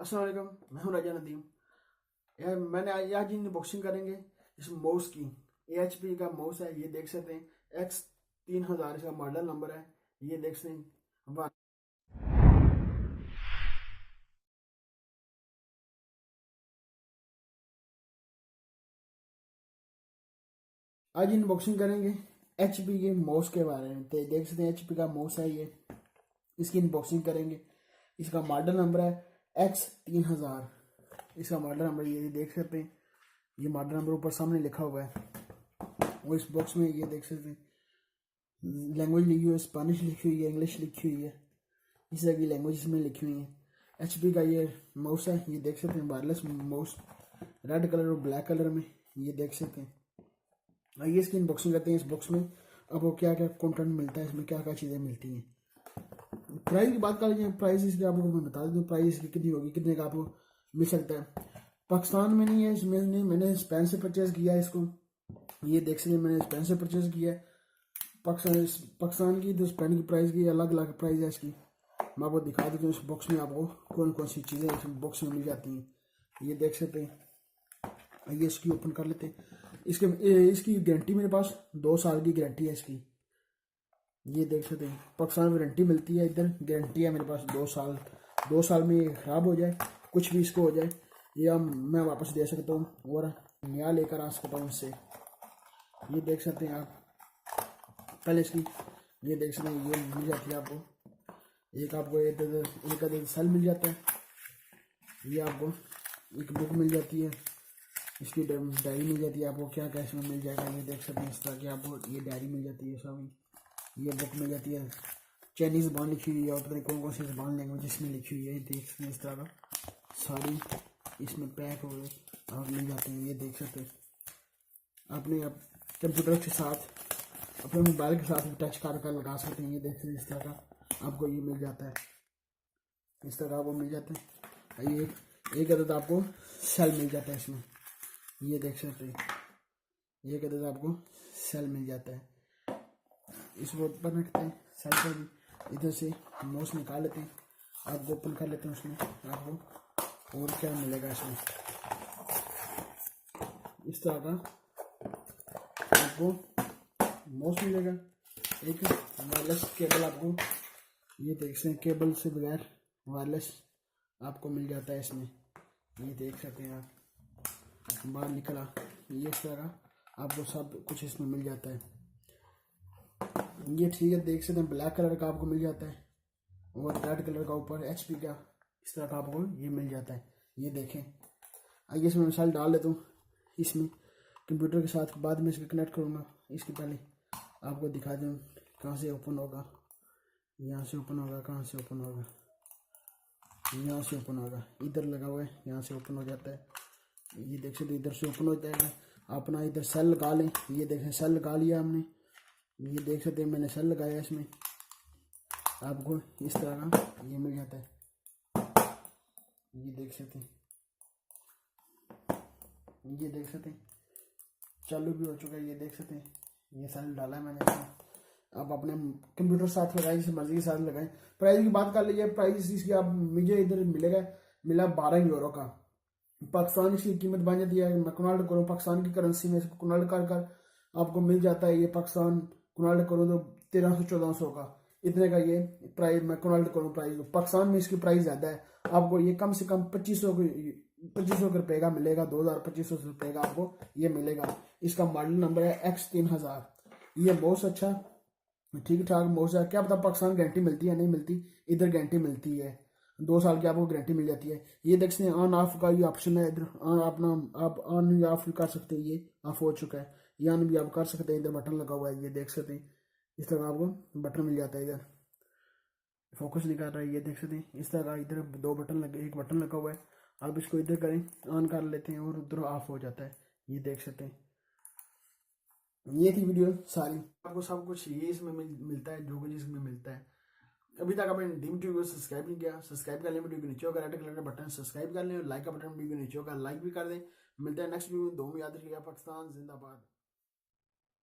अस्सलाम वालेकुम, मैं हूं राजा नदीम। यार मैंने आज अनबॉक्सिंग करेंगे इस माउस की। AHP का माउस है, ये देख सकते हैं। X3000 इसका मॉडल नंबर है, ये देख सकते हैं। आज अनबॉक्सिंग करेंगे HP के माउस के बारे में। तो देख सकते हैं HP का माउस है ये, इसकी अनबॉक्सिंग करेंगे। इसका मॉडल नंबर है X3000। इसका मॉडल नंबर ये देख सकते हैं, ये मॉडल नंबर ऊपर सामने लिखा हुआ है। और इस बॉक्स में ये देख सकते हैं लैंग्वेज लिखी हुई है, स्पेनिश लिखी हुई है, इंग्लिश लिखी हुई है, इस तरह की लैंग्वेज में लिखी हुई है। HP का ये माउस है, ये देख सकते हैं वायरलेस माउस, रेड कलर और ब्लैक कलर में, ये देख सकते हैं। आइए इसकी अनबॉक्सिंग करते हैं। इस बॉक्स में आपको क्या क्या कंटेंट मिलता है, इसमें क्या क्या चीज़ें मिलती हैं। प्राइस की बात कर लीजिए, प्राइस इसकी आपको मैं बता दूँ प्राइस इसकी कितनी होगी, कितने का आपको मिल सकता है। पाकिस्तान में नहीं है, इसमें नहीं, मैंने स्पेन से परचेज़ किया है इसको। ये देख सकते हैं मैंने स्पेन से परचेज़ किया है। पाकिस्तान की तो स्पेन की प्राइस की अलग अलग प्राइस है इसकी। मैं आपको दिखा देता हूँ इस बॉक्स में आपको कौन कौन सी चीज़ें इस बॉक्स में मिल जाती हैं। ये देख सकते हैं। ये इसकी ओपन कर लेते हैं। इसकी गारंटी मेरे पास 2 साल की गारंटी है इसकी। ये देख सकते हैं पाकिस्तान में वारंटी मिलती है, इधर गारंटी है मेरे पास 2 साल। 2 साल में ये ख़राब हो जाए, कुछ भी इसको हो जाए, ये मैं वापस दे सकता हूँ और नया लेकर आ सकता हूँ इससे। ये देख सकते हैं आप। पहले इसकी ये देख सकते हैं, ये मिल जाती है आपको एक सेल मिल जाता है। ये आपको एक बुक मिल जाती है, इसकी डायरी मिल जाती है आपको, क्या क्या इसमें मिल जाएगा। ये देख सकते हैं इस तरह की आपको ये डायरी मिल जाती है सब। ये बुक मिल जाती है, चाइनीज़ ज़बान लिखी हुई है और पता नहीं कौन कौन सी ज़बान लैंग्वेज इसमें लिखी हुई है। देख सकते हैं इस तरह का सारी इसमें पैक हो गए और मिल जाते हैं। ये देख सकते हैं अपने आप कंप्यूटर के साथ, अपने मोबाइल के साथ टच कर लगा सकते हैं। ये देख सकते हैं इस तरह का आपको ये मिल जाता है, इस तरह का आपको मिल जाता है। ये एक अदद आपको सेल मिल जाता है इसमें। ये देख सकते हैं एक अदद आपको सेल मिल जाता है। इसको ऊपर रखते हैं सेल पर भी, इधर से माउस निकाल लेते हैं, आपको ओपन कर लेते हैं। उसमें आपको और क्या मिलेगा इसमें, इस तरह का आपको माउस मिलेगा। एक वायरलेस केबल आपको, ये देख सकते हैं केबल से बगैर वायरलेस आपको मिल जाता है इसमें। ये देख सकते हैं आप बाहर निकला, ये इस तरह का आपको सब कुछ इसमें मिल जाता है। ये ठीक है, देख सकते हैं ब्लैक कलर का आपको मिल जाता है और रेड कलर का ऊपर HP का इस तरह का आपको ये मिल जाता है। ये देखें। आइए इसमें मिसाल डाल लेता हूँ इसमें कंप्यूटर के साथ, बाद में इसको कनेक्ट करूँगा। इसके पहले आपको दिखा दूँ कहाँ से ओपन होगा। यहाँ से ओपन होगा, कहाँ से ओपन होगा, यहाँ से ओपन होगा, इधर लगा हुआ है, यहाँ से ओपन हो जाता है। ये देख सकते इधर से ओपन हो जाएगा। अपना इधर सेल लगा लें, ये देखें सेल लगा लिया हमने। ये देख सकते हैं मैंने सेल लगाया इसमें, आपको इस तरह का ये मिल जाता है। ये देख सकते हैं, ये देख सकते हैं चालू भी हो चुका है। ये देख सकते हैं ये सेल डाला है मैंने इसमें। आप अपने कंप्यूटर साथ लगाएं, जिस मर्जी के साथ लगाएं। प्राइस की बात कर लीजिए, प्राइस इसकी आप मुझे इधर मिला 12 यूरो का। पाकिस्तान इसकी कीमत बन जाती है, मैं कन्वर्ट करूँ पाकिस्तान की करेंसी में, इसको कन्वर्ट कर आपको मिल जाता है। ये पाकिस्तान कन्वर्ट करूँ तो 1300-1400 का, इतने का ये प्राइस मैं कन्वर्ट करूँ प्राइस को। पाकिस्तान में इसकी प्राइस ज़्यादा है, आपको ये कम से कम 2500 रुपये का मिलेगा, 2200 रुपये का आपको ये मिलेगा। इसका मॉडल नंबर है X3000। ये बहुत अच्छा ठीक ठाक माउस है। क्या पता पाकिस्तान गारंटी मिलती है नहीं मिलती, इधर गारंटी मिलती है, 2 साल की आपको गारंटी मिल जाती है। ये देख सकते हैं ऑन ऑफ का ये ऑप्शन है, इधर अपना आप ऑन या ऑफ कर सकते हैं। ये ऑफ हो चुका है, ये ऑन भी आप कर सकते हैं, इधर बटन लगा हुआ है। ये देख सकते हैं इस तरह आपको बटन मिल जाता है। इधर फोकस नहीं कर रहा है, ये देख सकते हैं इस तरह इधर 2 बटन लगे, एक बटन लगा हुआ है। आप इसको इधर करें ऑन कर लेते हैं और उधर ऑफ हो जाता है। ये देख सकते हैं। ये थी वीडियो सारी, आपको सब कुछ ये इसमें मिलता है, जो कुछ इसमें मिलता है। अभी तक आपने ड्रीम टीवी को सब्सक्राइब नहीं किया, सब्सक्राइब कर लें। वीडियो के नीचे होगा रेड कलर का बटन, सब्सक्राइब कर लें और लाइक का बटन वीडियो के नीचे होगा, लाइक भी कर दें। मिलते हैं नेक्स्ट वीडियो में। दो में याद रखिएगा, पाकिस्तान जिंदाबाद।